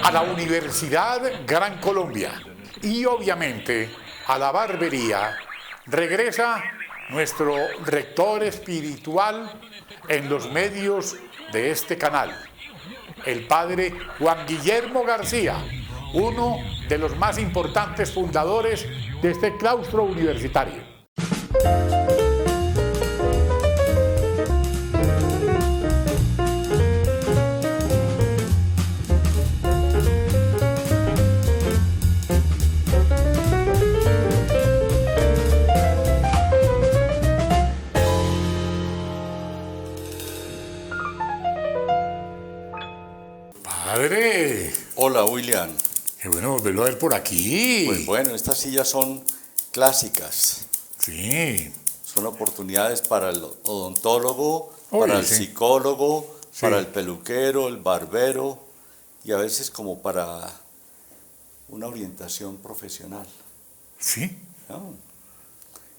a la Universidad Gran Colombia y obviamente a la barbería, regresa nuestro rector espiritual en los medios de este canal, el padre Juan Guillermo García, uno de los más importantes fundadores de este claustro universitario. Padre. Hola, William. Qué bueno volverlo a ver por aquí. Pues bueno, estas sillas son clásicas. Sí. Son oportunidades para el odontólogo, Oye, para el sí. psicólogo, Sí. para el peluquero, el barbero y a veces como para una orientación profesional, Sí, ¿no?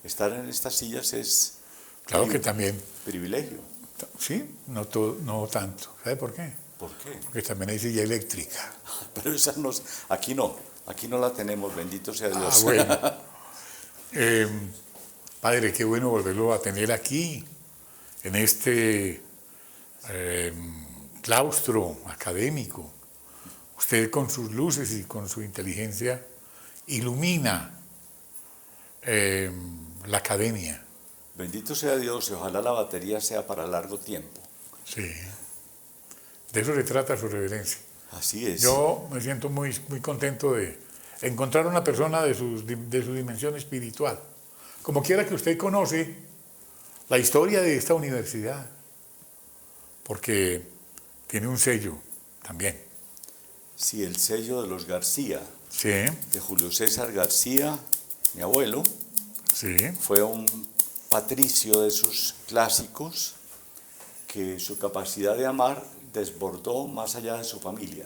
Estar en estas sillas es claro que también. privilegio. Sí, no, todo, no tanto. ¿Sabe por qué? ¿Por qué? Porque también hay silla eléctrica. Pero esa no, aquí no la tenemos, bendito sea Dios. Bueno. Eh, Padre, qué bueno volverlo a tener aquí, en este claustro académico. Usted con sus luces y con su inteligencia ilumina la academia. Bendito sea Dios y ojalá la batería sea para largo tiempo. Sí. De eso se trata su reverencia. Así es. Yo me siento muy, muy contento de encontrar una persona de su dimensión espiritual. Como quiera que usted conoce la historia de esta universidad, porque tiene un sello también. Sí, el sello de los García, Sí, de Julio César García, mi abuelo, sí, fue un patricio de esos clásicos que su capacidad de amar desbordó más allá de su familia,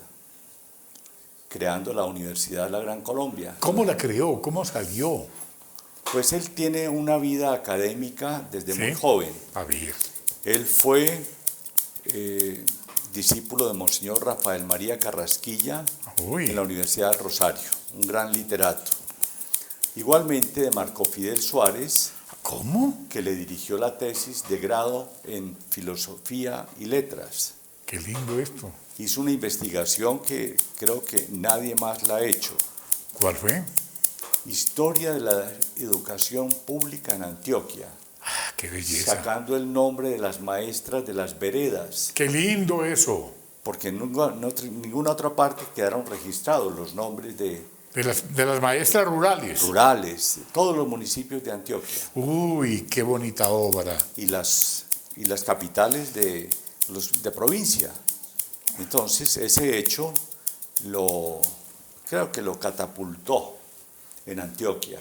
creando la Universidad de la Gran Colombia. ¿Cómo la creó? ¿Cómo salió? Pues él tiene una vida académica desde Sí. muy joven. A ver, Él fue discípulo de Monseñor Rafael María Carrasquilla uy, en la Universidad del Rosario, un gran literato. Igualmente de Marco Fidel Suárez, ¿cómo? que le dirigió la tesis de grado en Filosofía y Letras. Qué lindo esto. Hizo una investigación que creo que nadie más la ha hecho. ¿Cuál fue? Historia de la educación pública en Antioquia, Ah, qué belleza. sacando el nombre de las maestras de las veredas, Qué lindo eso. porque en ninguna otra parte quedaron registrados los nombres de De las maestras rurales. rurales, de todos los municipios de Antioquia Uy, qué bonita obra. y las capitales de provincia. Entonces, ese hecho creo que lo catapultó en Antioquia,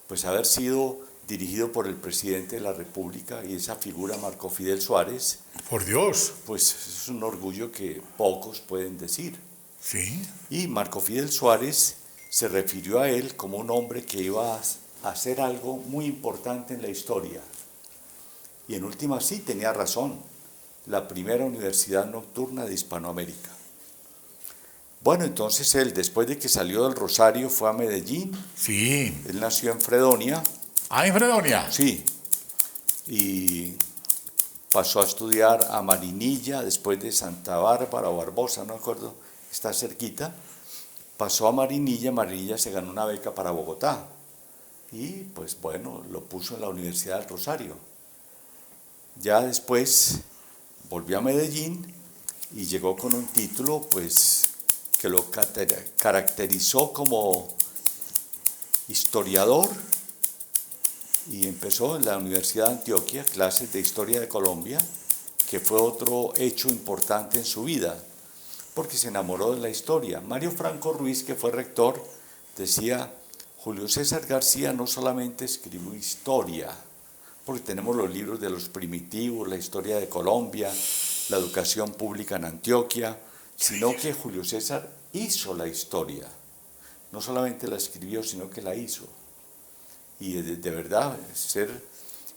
pues haber sido dirigido por el presidente de la República y esa figura Marco Fidel Suárez, Por Dios. pues es un orgullo que pocos pueden decir. Sí. Y Marco Fidel Suárez se refirió a él como un hombre que iba a hacer algo muy importante en la historia. Y en última sí, tenía razón, la primera universidad nocturna de Hispanoamérica. Bueno, entonces él, después de que salió del Rosario, fue a Medellín. Sí. Él nació en Fredonia, Ah, en Fredonia. sí, y pasó a estudiar a Marinilla, después de Santa Bárbara o Barbosa, no me acuerdo, está cerquita. Pasó a Marinilla, Marinilla se ganó una beca para Bogotá y pues bueno, lo puso en la Universidad del Rosario. Ya después volvió a Medellín y llegó con un título pues que lo caracterizó como historiador y empezó en la Universidad de Antioquia clases de Historia de Colombia, que fue otro hecho importante en su vida, porque se enamoró de la historia. Mario Franco Ruiz, que fue rector, decía, Julio César García no solamente escribió historia, porque tenemos los libros de los primitivos, la historia de Colombia, la educación pública en Antioquia, sino que Julio César hizo la historia. No solamente la escribió, sino que la hizo. Y de verdad, ser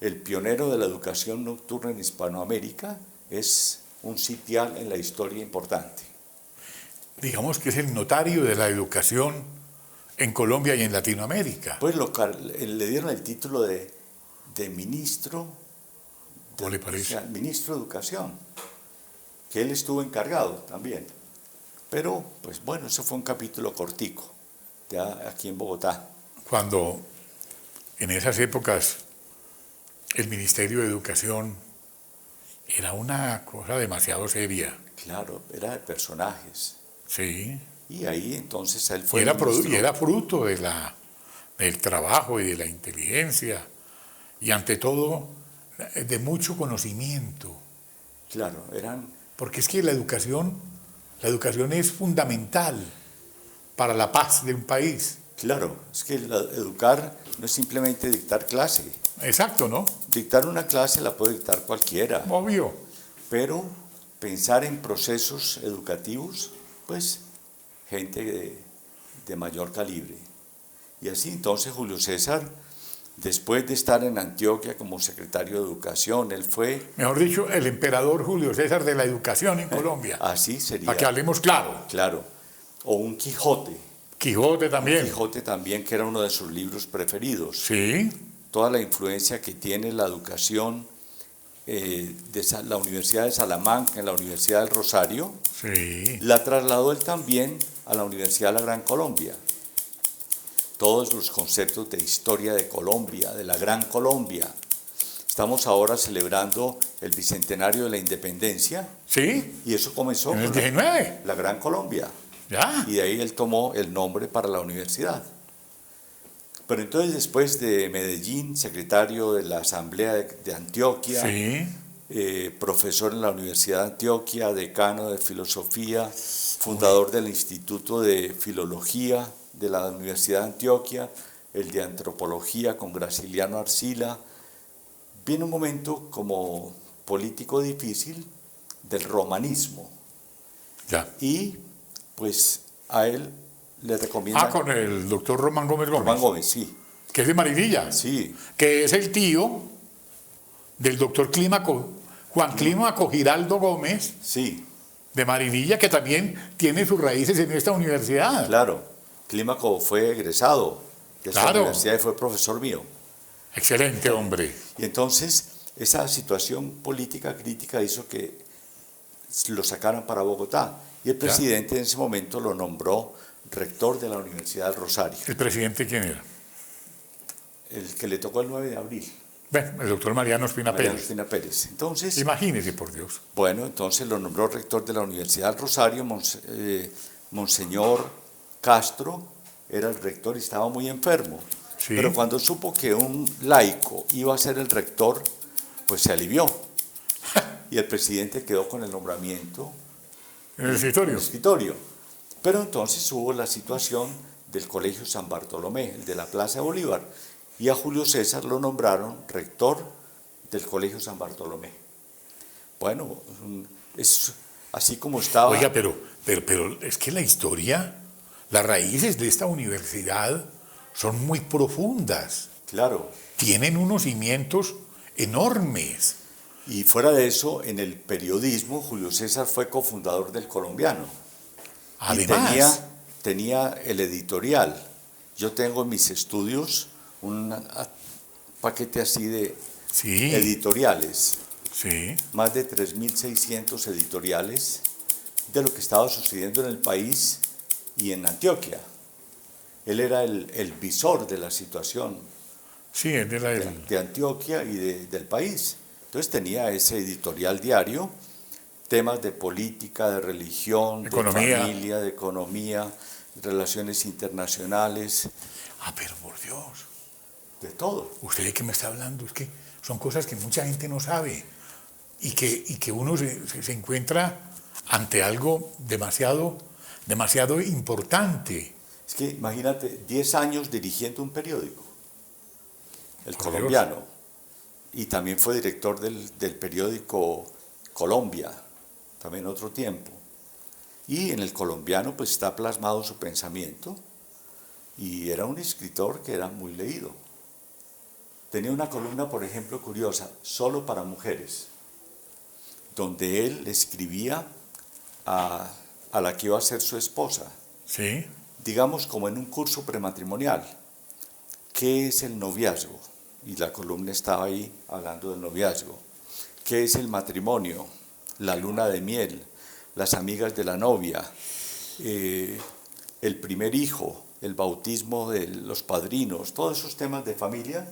el pionero de la educación nocturna en Hispanoamérica es un sitial en la historia importante. digamos que es el notario de la educación en Colombia y en Latinoamérica. Pues le dieron el título de ministro, ¿Cómo le parece? o sea, ministro de Educación, que él estuvo encargado también. Pero, pues bueno, eso fue un capítulo cortico, ya aquí en Bogotá. Cuando en esas épocas el Ministerio de Educación era una cosa demasiado seria. Claro, era de personajes. Sí. Y ahí entonces él Y fue era, ministro. y era fruto del trabajo y de la inteligencia y ante todo de mucho conocimiento. Claro, eran, Porque es que la educación es fundamental para la paz de un país. claro, es que educar no es simplemente dictar clase. Exacto, ¿no? Dictar una clase la puede dictar cualquiera, Obvio. pero pensar en procesos educativos, pues gente de mayor calibre. Y así entonces Julio César, después de estar en Antioquia como secretario de Educación, él fue, Mejor dicho, el emperador Julio César de la educación en Colombia. así sería, Para que hablemos claro. claro, o un Quijote.Quijote también. Quijote también, que era uno de sus libros preferidos. Sí. Toda la influencia que tiene la educación de la Universidad de Salamanca, en la Universidad del Rosario, Sí. la trasladó él también a la Universidad de la Gran Colombia. Todos los conceptos de historia de Colombia, de la Gran Colombia. Estamos ahora celebrando el bicentenario de la independencia Sí. y eso comenzó En el con 19. la Gran Colombia. Ya. Y de ahí él tomó el nombre para la universidad. Pero entonces después de Medellín, secretario de la Asamblea de Antioquia, Sí. profesor en la Universidad de Antioquia, decano de filosofía, fundador del Instituto de Filología de la Universidad de Antioquia, el de antropología con Graciliano Arcila. Viene un momento como político difícil del romanismo Ya. y pues a él le recomiendan Con el doctor Román Gómez Gómez. Román Gómez, sí, Que es de Marinilla. sí, Que es el tío del doctor Juan Clímaco Giraldo Gómez sí, de Marinilla, que también tiene sus raíces en esta universidad. claro. Clímaco fue egresado de esta Claro. universidad y fue profesor mío. Excelente hombre. Y entonces esa situación política crítica hizo que lo sacaran para Bogotá. Y el presidente en ese momento lo nombró rector de la Universidad del Rosario, ¿El presidente quién era? el que le tocó el 9 de abril, Bueno, el doctor Mariano Espina Mariano Pérez. Espina Pérez. Entonces, Imagínese, por Dios. bueno, entonces lo nombró rector de la Universidad del Rosario, Monseñor Castro era el rector y estaba muy enfermo. Sí. Pero cuando supo que un laico iba a ser el rector, pues se alivió. Y el presidente quedó con el nombramiento En el en escritorio. el escritorio. Pero entonces hubo la situación del Colegio San Bartolomé, el de la Plaza de Bolívar, y a Julio César lo nombraron rector del Colegio San Bartolomé. Bueno, es así como estaba. Oiga, pero es que la historia, las raíces de esta universidad son muy profundas. Claro. Tienen unos cimientos enormes. Y fuera de eso, en el periodismo, Julio César fue cofundador del Colombiano. Además, Y tenía el editorial. Yo tengo en mis estudios un paquete así de sí, editoriales, sí, más de 3.600 editoriales de lo que estaba sucediendo en el país y en Antioquia. Él era el visor de la situación sí, es de la de Antioquia y del país. Entonces tenía ese editorial diario, temas de política, de religión, Economía. de familia, de economía, relaciones internacionales, pero por Dios, de todo. usted de qué me está hablando, es que son cosas que mucha gente no sabe y que uno se encuentra ante algo demasiado importante. Es que imagínate, 10 años dirigiendo un periódico, El Por Colombiano, y también fue director del periódico Colombia, también otro tiempo. Y en El Colombiano pues está plasmado su pensamiento, y era un escritor que era muy leído. Tenía una columna, por ejemplo, curiosa, solo para mujeres, donde él escribía a a la que iba a ser su esposa, Sí. digamos como en un curso prematrimonial. ¿Qué es el noviazgo? Y la columna estaba ahí hablando del noviazgo. ¿Qué es el matrimonio? La luna de miel, las amigas de la novia, el primer hijo, el bautismo de los padrinos, todos esos temas de familia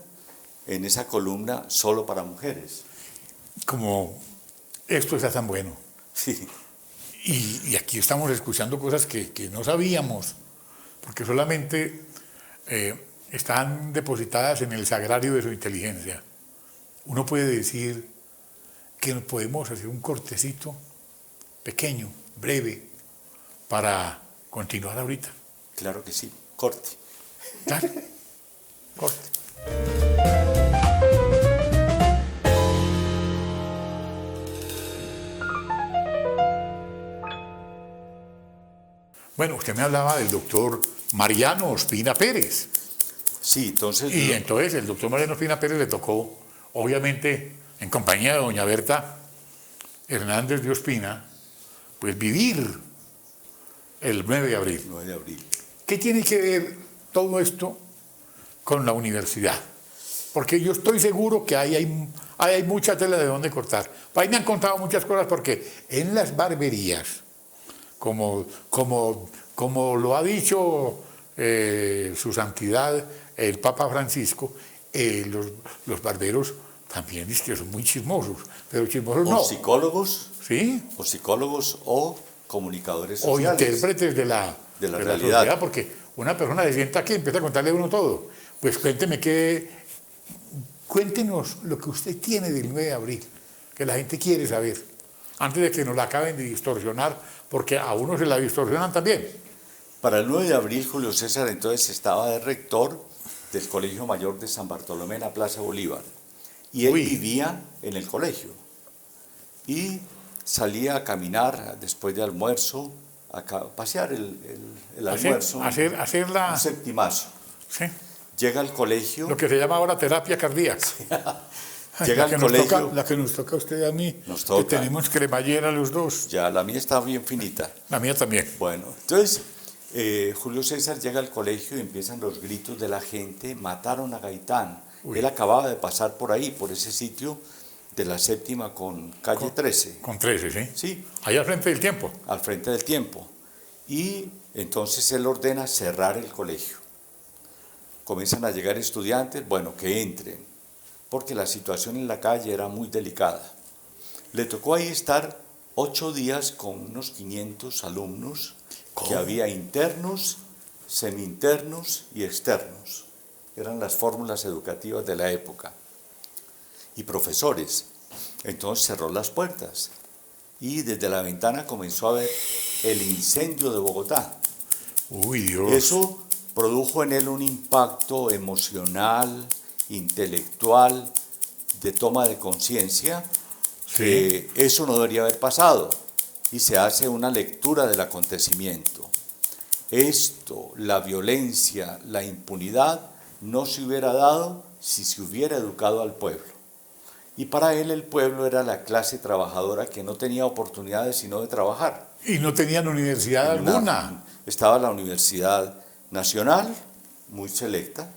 en esa columna solo para mujeres. Como esto está tan bueno. Sí, Y aquí estamos escuchando cosas que no sabíamos, porque solamente están depositadas en el sagrario de su inteligencia. Uno puede decir que podemos hacer un cortecito pequeño, breve, para continuar ahorita. claro que sí, corte. Dale, corte. Bueno, usted me hablaba del doctor Mariano Ospina Pérez. Sí, entonces, Y entonces el doctor Mariano Ospina Pérez le tocó, obviamente, en compañía de doña Berta Hernández de Ospina, pues vivir el 9 de abril. 9 de abril. ¿Qué tiene que ver todo esto con la universidad? Porque yo estoy seguro que ahí hay mucha tela de dónde cortar. Ahí me han contado muchas cosas porque en las barberías, como lo ha dicho su santidad el Papa Francisco, los barberos también es que son muy chismosos, pero chismosos O no. psicólogos, ¿Sí? o comunicadores O sociales. intérpretes de la realidad. sociedad, porque una persona se sienta aquí y empieza a contarle a uno todo. Pues cuéntenos lo que usted tiene del 9 de abril, que la gente quiere saber, antes de que nos la acaben de distorsionar, porque a uno se la distorsionan también. Para el 9 de abril, Julio César entonces estaba de rector del Colegio Mayor de San Bartolomé en la Plaza Bolívar. Y él Uy. vivía en el colegio. Y salía a caminar después de almuerzo, a pasear el almuerzo, Hacer un septimazo. sí, Llega al colegio, lo que se llama ahora terapia cardíaca. llega al colegio, La que nos toca a usted y a mí, Nos toca. que tenemos cremallera los dos. ya la mía está bien finita. La mía también. Bueno, entonces Julio César llega al colegio y empiezan los gritos de la gente, mataron a Gaitán. Uy. Él acababa de pasar por ahí, por ese sitio de la Séptima con calle 13. Con 13, ¿sí? Sí, Allá al frente del tiempo. al frente del tiempo. Y entonces él ordena cerrar el colegio. Comienzan a llegar estudiantes, bueno, que entren, porque la situación en la calle era muy delicada. Le tocó ahí estar 8 días con unos 500 alumnos, que había internos, semi-internos y externos. Eran las fórmulas educativas de la época. Y profesores. Entonces cerró las puertas y desde la ventana comenzó a ver el incendio de Bogotá. Uy, Dios. Eso produjo en él un impacto emocional, intelectual, de toma de conciencia, que eso no debería haber pasado, y se hace una lectura del acontecimiento. Esto, la violencia, la impunidad, no se hubiera dado si se hubiera educado al pueblo. Y para él el pueblo era la clase trabajadora que no tenía oportunidades sino de trabajar. Y no tenían universidad alguna. Estaba la Universidad Nacional, muy selecta,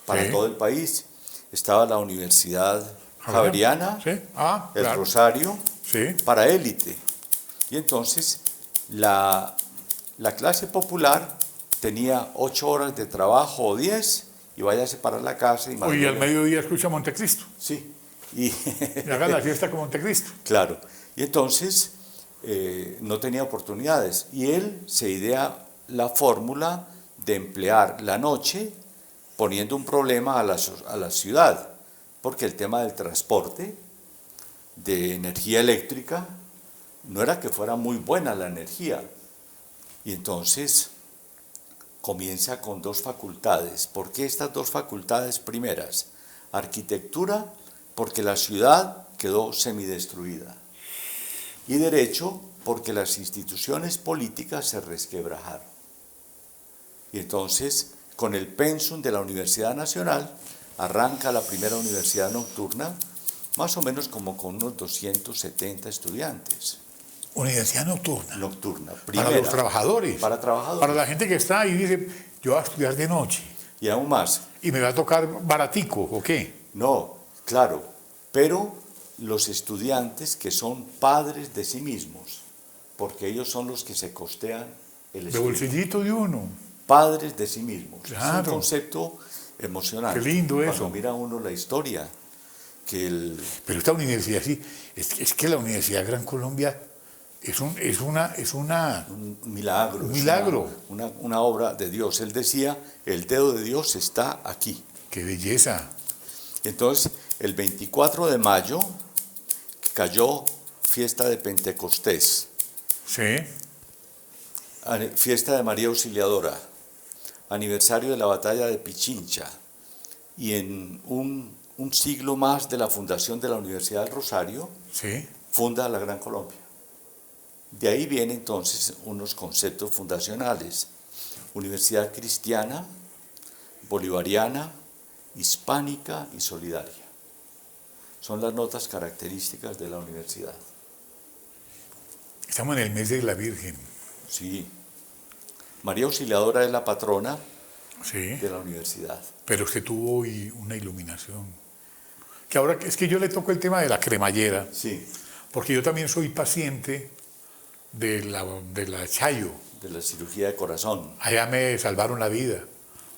para Sí. todo el país. Estaba la Universidad Javeriana, Sí. Ah, el claro. Rosario, Sí. para élite. Y entonces la clase popular tenía 8 horas de trabajo o 10 y váyase para la casa y Hoy al mediodía escucha Montecristo. Sí. Y hagan la fiesta con Montecristo. Claro. Y entonces no tenía oportunidades. Y él se idea la fórmula de emplear la noche poniendo un problema a la ciudad, porque el tema del transporte, de energía eléctrica, no era que fuera muy buena la energía. Y entonces comienza con 2 facultades. ¿Por qué estas 2 facultades primeras? Arquitectura, porque la ciudad quedó semidestruida. Y derecho, porque las instituciones políticas se resquebrajaron. Y entonces, con el pensum de la Universidad Nacional, arranca la primera universidad nocturna, más o menos como con unos 270 estudiantes. Universidad nocturna. Nocturna, Para primera. los trabajadores. Para trabajadores. Para la gente que está ahí y dice, yo voy a estudiar de noche. Y aún más. Y me va a tocar baratico, ¿o qué? No, claro, pero los estudiantes que son padres de sí mismos, porque ellos son los que se costean el De estudio. bolsillito de uno. Padres de sí mismos. Claro. Es un concepto emocionante. Qué lindo eso. Cuando mira uno la historia, que Pero esta universidad, sí, es que la Universidad Gran Colombia es una un milagro. Un es milagro. una obra de Dios. Él decía, el dedo de Dios está aquí. qué belleza. Entonces, el 24 de mayo cayó fiesta de Pentecostés, Sí, fiesta de María Auxiliadora, aniversario de la batalla de Pichincha, y en un siglo más de la fundación de la Universidad del Rosario, sí. funda la Gran Colombia. De ahí vienen entonces unos conceptos fundacionales: universidad cristiana, bolivariana, hispánica y solidaria. Son las notas características de la universidad. Estamos en el mes de la Virgen. Sí. María Auxiliadora es la patrona Sí. de la universidad. Pero usted tuvo hoy una iluminación. Que ahora es que yo le toco el tema de la cremallera, Sí, porque yo también soy paciente de la Chayo. de la cirugía de corazón. Allá me salvaron la vida.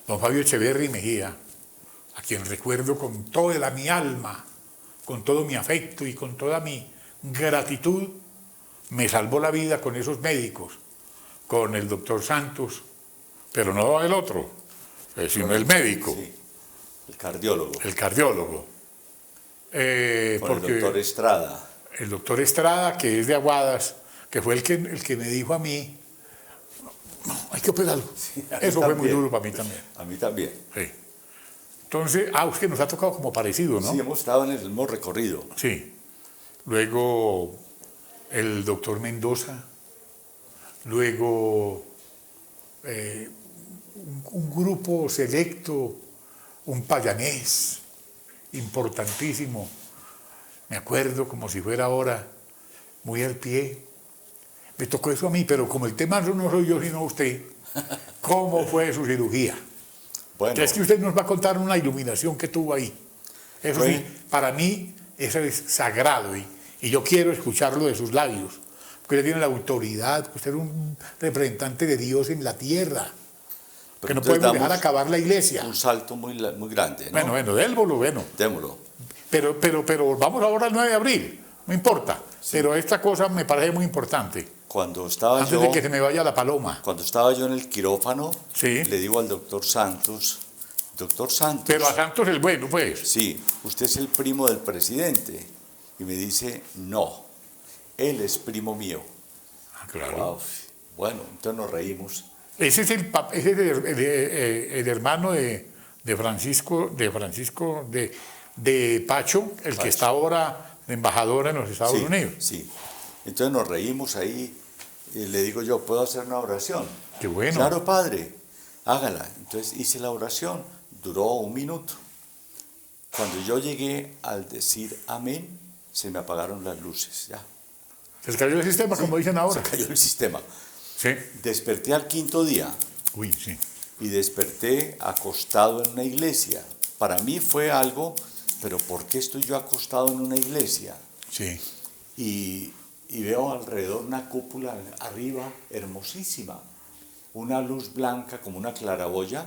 Don Fabio Echeverri Mejía, a quien recuerdo con toda mi alma, con todo mi afecto y con toda mi gratitud, me salvó la vida con esos médicos, con el doctor Santos, pero no el otro, sino el médico, Sí, el cardiólogo. el cardiólogo. Con el Porque doctor Estrada. el doctor Estrada, que es de Aguadas, que fue el que me dijo a mí, "No, hay que operarlo". a mí Eso fue muy también. duro para mí también. A mí también. Sí. Entonces, es que nos ha tocado como parecido, ¿no? Sí, hemos estado en el mismo recorrido. Sí. Luego el doctor Mendoza, luego un grupo selecto, un payanés importantísimo, me acuerdo como si fuera ahora, muy al pie. Me tocó eso a mí, pero como el tema no soy yo sino usted, ¿cómo fue su cirugía? Bueno, Es que usted nos va a contar una iluminación que tuvo ahí. Eso Fue- sí, para mí eso es sagrado y yo quiero escucharlo de sus labios. Porque usted tiene la autoridad, usted es un representante de Dios en la tierra. pero Que no entonces podemos dejar damos acabar la iglesia. un salto muy grande, ¿no? Bueno, démoslo, bueno. Démoslo. Pero vamos ahora al 9 de abril, no importa. Pero esta cosa me parece muy importante. Cuando estaba Antes yo... de que se me vaya la paloma. Cuando estaba yo en el quirófano, Sí. le digo al doctor Santos, doctor Santos, Pero a Santos el bueno, pues. sí, usted es el primo del presidente. Y me dice, no, él es primo mío. Ah, claro. Wow. Bueno, entonces nos reímos. Ese es el hermano de Francisco, de Pacho, el que Pacho. está ahora de embajador en los Estados Sí, Unidos. sí. Entonces nos reímos ahí y le digo yo, ¿puedo hacer una oración? Qué bueno. Claro, padre, hágala. Entonces hice la oración, duró 1 minuto. Cuando yo llegué al decir amén, se me apagaron las luces, ya. Se les cayó el sistema, como dicen ahora. Se cayó el sistema. Sí. Desperté al 5.º día Uy, sí. y desperté acostado en una iglesia. Para mí fue algo, pero ¿por qué estoy yo acostado en una iglesia? Sí. Y veo alrededor una cúpula arriba hermosísima, una luz blanca como una claraboya,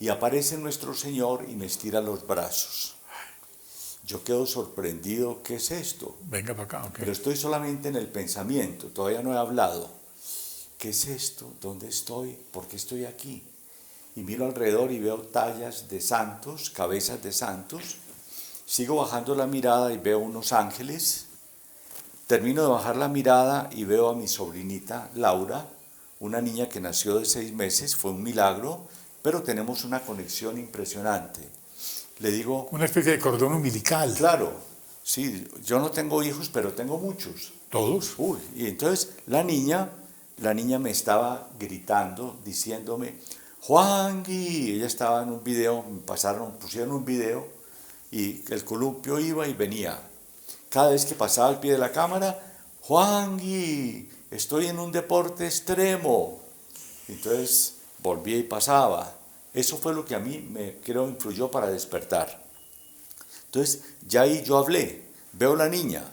y aparece nuestro Señor y me estira los brazos. Yo quedo sorprendido, ¿qué es esto? Venga para acá, ok. Pero estoy solamente en el pensamiento, todavía no he hablado. ¿Qué es esto? ¿Dónde estoy? ¿Por qué estoy aquí? Y miro alrededor y veo tallas de santos, cabezas de santos. Sigo bajando la mirada y veo unos ángeles. Termino de bajar la mirada y veo a mi sobrinita Laura, una niña que nació de 6 meses, fue un milagro, pero tenemos una conexión impresionante. Le digo, Una especie de cordón umbilical. claro, sí, yo no tengo hijos, pero tengo muchos. Todos. Uy, y entonces la niña me estaba gritando, diciéndome, Juangui, ella estaba en un video, pusieron un video y el columpio iba y venía. Cada vez que pasaba al pie de la cámara, Juangui, estoy en un deporte extremo. Entonces volvía y pasaba. Eso fue lo que a mí me creo influyó para despertar. Entonces ya ahí yo hablé, veo la niña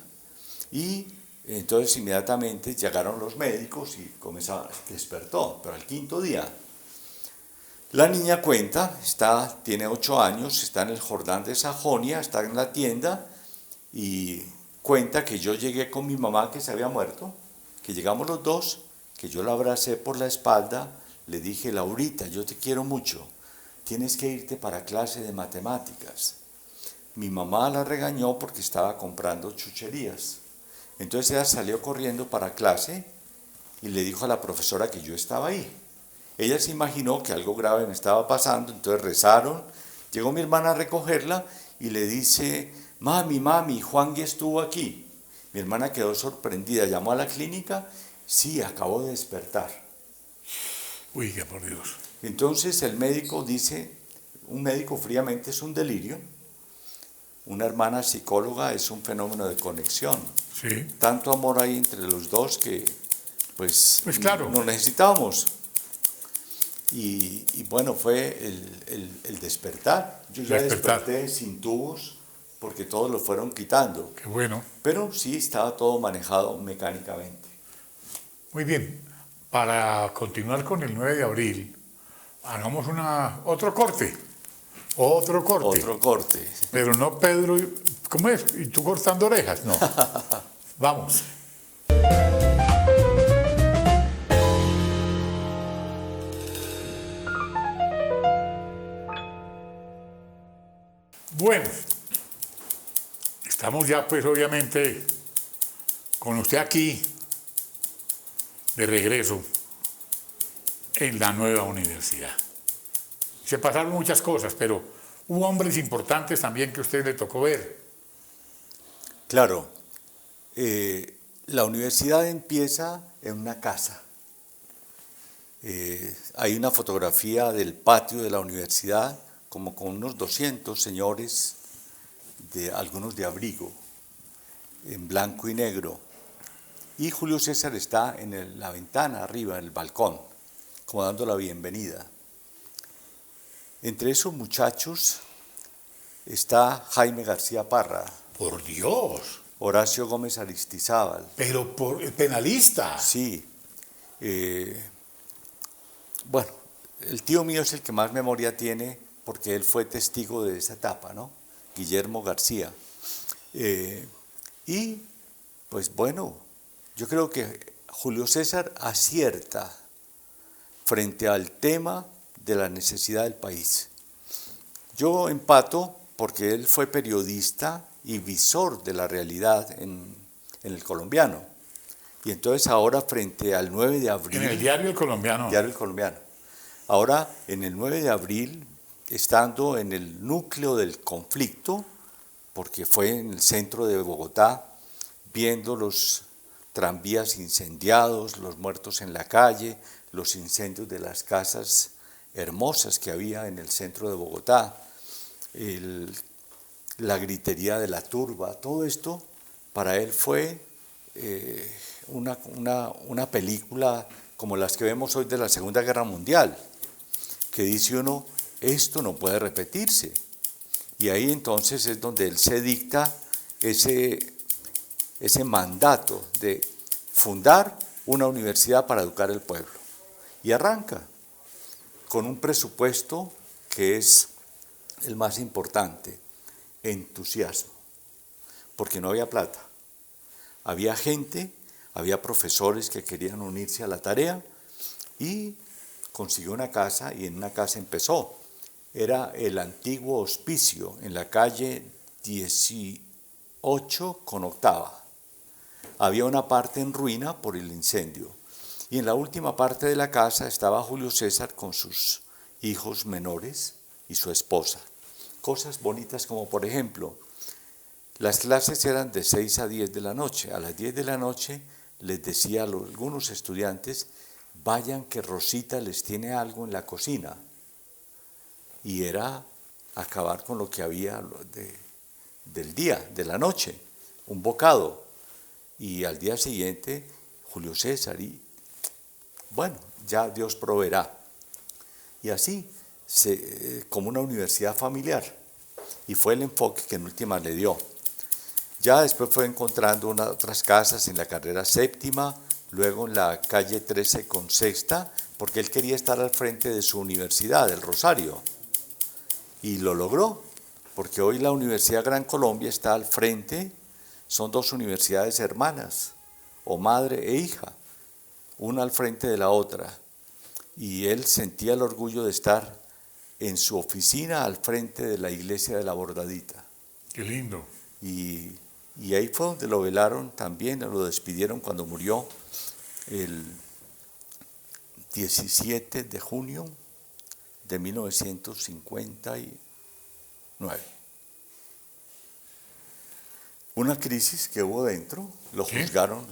y entonces inmediatamente llegaron los médicos y despertó, pero al quinto día. La niña cuenta, tiene 8 años, está en el Jordán de Sajonia, está en la tienda y cuenta que yo llegué con mi mamá que se había muerto, que llegamos los dos, que yo la abracé por la espalda, le dije, Laurita, yo te quiero mucho, tienes que irte para clase de matemáticas. Mi mamá la regañó porque estaba comprando chucherías. Entonces ella salió corriendo para clase y le dijo a la profesora que yo estaba ahí. Ella se imaginó que algo grave me estaba pasando, entonces rezaron. Llegó mi hermana a recogerla y le dice, mami, Juan ya estuvo aquí. Mi hermana quedó sorprendida, llamó a la clínica, sí, acabó de despertar. Uy, qué por Dios. Entonces el médico dice, un médico fríamente es un delirio. Una hermana psicóloga es un fenómeno de conexión. Sí. Tanto amor hay entre los dos que pues claro. nos necesitábamos. Y bueno, fue el despertar. Yo ya desperté sin tubos porque todos lo fueron quitando. Qué bueno. Pero sí estaba todo manejado mecánicamente. Muy bien. Para continuar con el 9 de abril, hagamos otro corte. Otro corte. Pero no Pedro, ¿cómo es? ¿Y tú cortando orejas? No. Vamos. Bueno, estamos ya pues obviamente con usted aquí de regreso en la nueva universidad. Se pasaron muchas cosas, pero hubo hombres importantes también que a usted le tocó ver. Claro, la universidad empieza en una casa. Hay una fotografía del patio de la universidad, como con unos 200 señores, algunos de abrigo, en blanco y negro. Y Julio César está en la ventana arriba, en el balcón, como dando la bienvenida. Entre esos muchachos está Jaime García Parra. ¡Por Dios! Horacio Gómez Aristizábal. Pero el penalista. Sí. Bueno, el tío mío es el que más memoria tiene porque él fue testigo de esa etapa, ¿no? Guillermo García. Y, pues bueno, yo creo que Julio César acierta frente al tema de la necesidad del país. Yo empato porque él fue periodista y visor de la realidad en el Colombiano. Y entonces ahora frente al 9 de abril... En el Diario El Colombiano. Diario El Colombiano. Ahora, en el 9 de abril, estando en el núcleo del conflicto, porque fue en el centro de Bogotá, viendo los tranvías incendiados, los muertos en la calle, los incendios de las casas hermosas que había en el centro de Bogotá, la gritería de la turba, todo esto para él fue una película como las que vemos hoy de la Segunda Guerra Mundial, que dice uno, esto no puede repetirse. Y ahí entonces es donde él se dicta ese mandato de fundar una universidad para educar al pueblo. Y arranca con un presupuesto que es el más importante, entusiasmo, porque no había plata. Había gente, había profesores que querían unirse a la tarea y consiguió una casa y en una casa empezó. Era el antiguo hospicio en la calle 18 con octava. Había una parte en ruina por el incendio y en la última parte de la casa estaba Julio César con sus hijos menores y su esposa. Cosas bonitas como por ejemplo, las clases eran de 6 a 10 de la noche. A las 10 de la noche les decía a algunos estudiantes, vayan que Rosita les tiene algo en la cocina. Y era acabar con lo que había del día, de la noche, un bocado. Y al día siguiente Julio César, y bueno, ya Dios proveerá. Y así, como una universidad familiar, y fue el enfoque que en última le dio. Ya después fue encontrando otras casas en la carrera séptima, luego en la calle 13 con sexta, porque él quería estar al frente de su universidad, el Rosario, y lo logró, porque hoy la Universidad Gran Colombia está al frente, son dos universidades hermanas, o madre e hija, una al frente de la otra, y él sentía el orgullo de estar en su oficina al frente de la iglesia de la Bordadita. Qué lindo. Y ahí fue donde lo velaron también, lo despidieron cuando murió el 17 de junio de 1959. Una crisis que hubo dentro, lo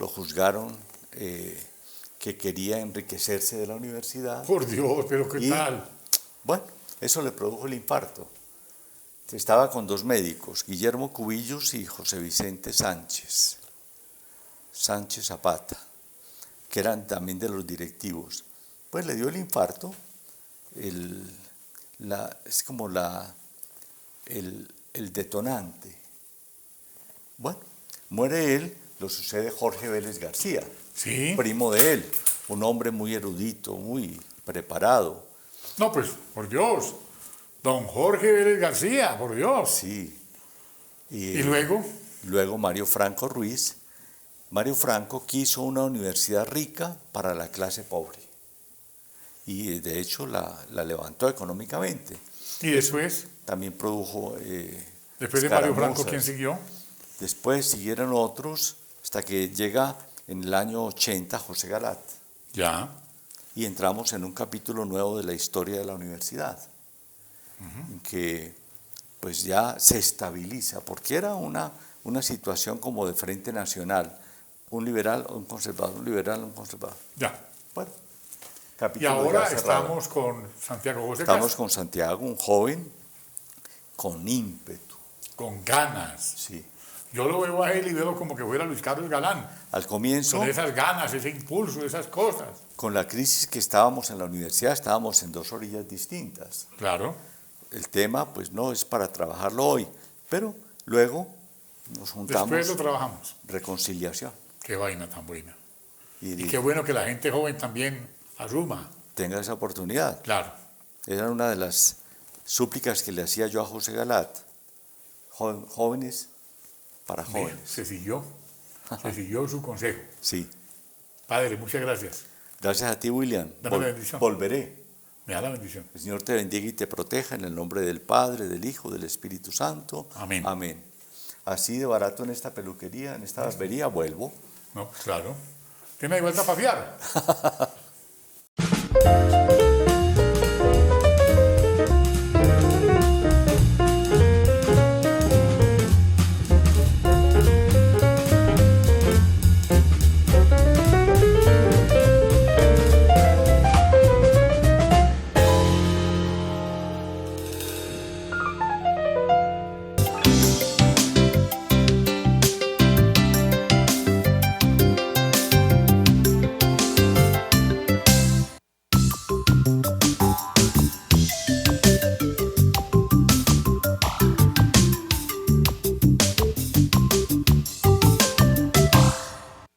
juzgaron que quería enriquecerse de la universidad. Por Dios, pero ¿qué tal? Bueno, eso le produjo el infarto. Estaba con dos médicos, Guillermo Cubillos y José Vicente Sánchez Zapata, que eran también de los directivos. Pues le dio el infarto, es como el detonante. Bueno, muere él, lo sucede Jorge Vélez García, ¿Sí? primo de él, un hombre muy erudito, muy preparado. No, pues, por Dios. Don Jorge Vélez García, por Dios. Sí. ¿Y luego? Luego Mario Franco Ruiz. Mario Franco quiso una universidad rica para la clase pobre. Y de hecho la levantó económicamente. ¿Y después? También produjo Después de Mario Franco, ¿quién siguió? Después siguieron otros hasta que llega en el año 80 José Galat. Ya. Y entramos en un capítulo nuevo de la historia de la universidad, en que pues ya se estabiliza, porque era una situación como de frente nacional, un liberal, un conservador, un liberal, un conservador. Ya. Bueno, y ahora estamos con Santiago José Estamos Castro. con Santiago, un joven con ímpetu. Con ganas. Sí. Yo lo veo a él y veo como que fuera Luis Carlos Galán. Al comienzo, Con esas ganas, ese impulso, esas cosas. con la crisis que estábamos en la universidad, estábamos en dos orillas distintas. Claro. El tema, pues no es para trabajarlo hoy, pero luego nos juntamos. Después lo trabajamos. Reconciliación. Qué vaina tan buena. Y Y qué bueno que la gente joven también asuma. tenga esa oportunidad. Claro. Era una de las súplicas que le hacía yo a José Galat. Jóvenes para jóvenes. Se siguió su consejo. Sí. Padre, muchas gracias. Gracias a ti, William. Dame la bendición. Volveré. Me da la bendición. El Señor te bendiga y te proteja en el nombre del Padre, del Hijo, del Espíritu Santo. Amén. Amén. Así de barato en esta peluquería, en esta barbería, vuelvo. No, claro. ¿Tiene vuelta para fiar?